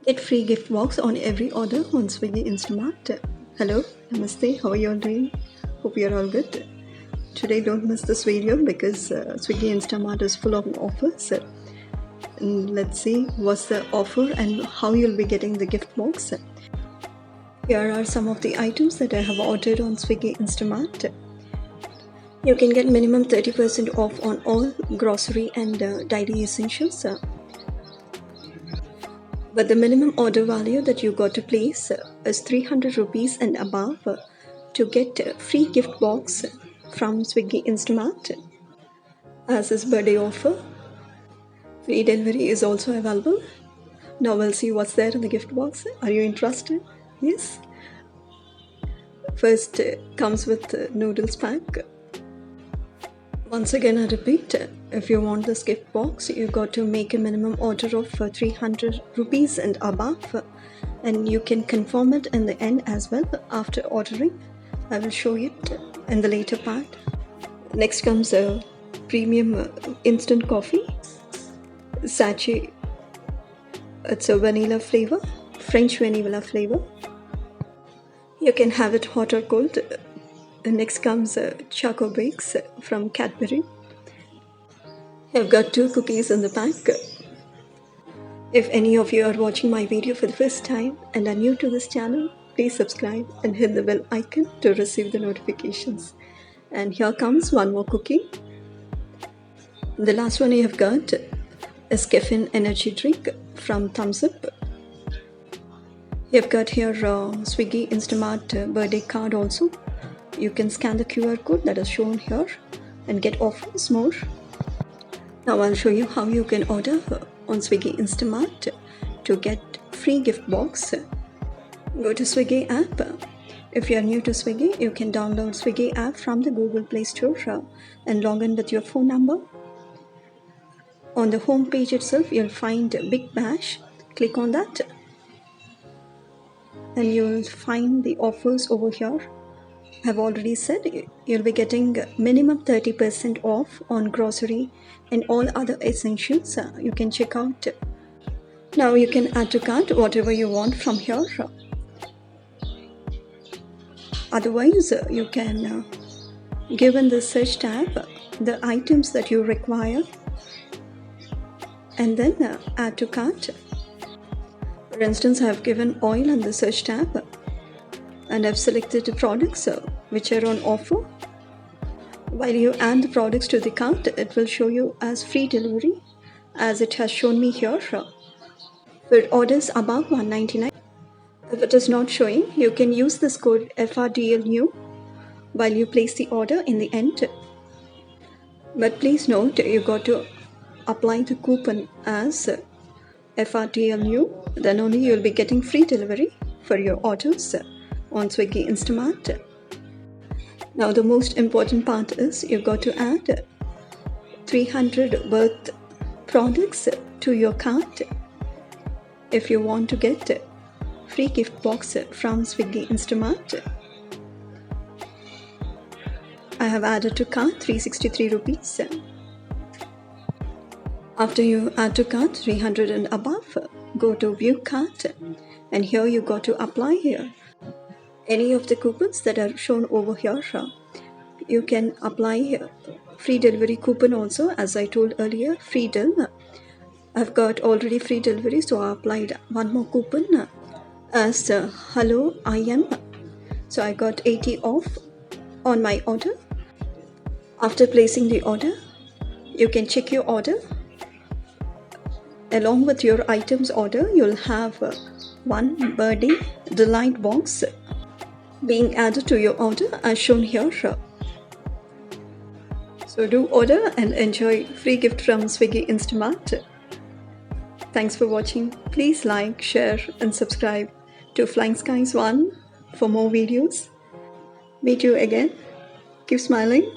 Get free gift box on every order on Swiggy Instamart. Hello, Namaste, how are you all doing? Hope you're all good. Today don't miss this video because Swiggy Instamart is full of offers. And let's see what's the offer and how you'll be getting the gift box. Here are some of the items that I have ordered on Swiggy Instamart. You can get minimum 30% off on all grocery and daily essentials. But the minimum order value that you got to place is 300 rupees and above to get a free gift box from Swiggy Instamart. As this birthday offer, free delivery is also available. Now we'll see what's there in the gift box. Are you interested? Yes. First comes with noodles pack. Once again, I repeat, if you want this gift box, you got to make a minimum order of 300 rupees and above, and you can confirm it in the end as well after ordering. I will show you it in the later part. Next comes a premium instant coffee sachet. It's a vanilla flavor, French vanilla flavor. You can have it hot or cold. Next comes Choco Bakes from Cadbury. I've got 2 cookies in the pack. If any of you are watching my video for the first time and are new to this channel, please subscribe and hit the bell icon to receive the notifications. And here comes one more cookie. The last one I have got is caffeine energy drink from Thumbs Up. You've got here Swiggy Instamart birthday card also. You can scan the QR code that is shown here and get offers more. Now I'll show you how you can order on Swiggy Instamart to get free gift box. Go to Swiggy app. If you are new to Swiggy, you can download Swiggy app from the Google Play Store and log in with your phone number. On the home page itself, you'll find Big Bash. Click on that and you'll find the offers over here. I've already said you'll be getting minimum 30% off on grocery and all other essentials. You can check out. Now you can add to cart whatever you want from here. Otherwise, you can give in the search tab the items that you require and then add to cart. For instance, I have given oil in the search tab and I've selected the products which are on offer. While you add the products to the cart, it will show you as free delivery as it has shown me here for orders above 199. If it is not showing, you can use this code FRDLNEW while you place the order in the end. But please note, you got to apply the coupon as FRDLNEW, then only you'll be getting free delivery for your orders on Swiggy Instamart. Now the most important part is you got to add 300 worth products to your cart if you want to get free gift box from Swiggy Instamart. I have added to cart 363 rupees. After you add to cart 300 and above, go to view cart and here you got to apply here any of the coupons that are shown over here. You can apply free delivery coupon also. As I told earlier, free del. I've got already free delivery, so I applied one more coupon as hello I am. So I got 80 off on my order. After placing the order, you can check your order. Along with your items order, you'll have one birthday delight box being added to your order as shown here. So do order and enjoy free gift from Swiggy Instamart. Thanks for watching. Please like, share and subscribe to Flying Skies 1 for more videos. Meet you again. Keep smiling.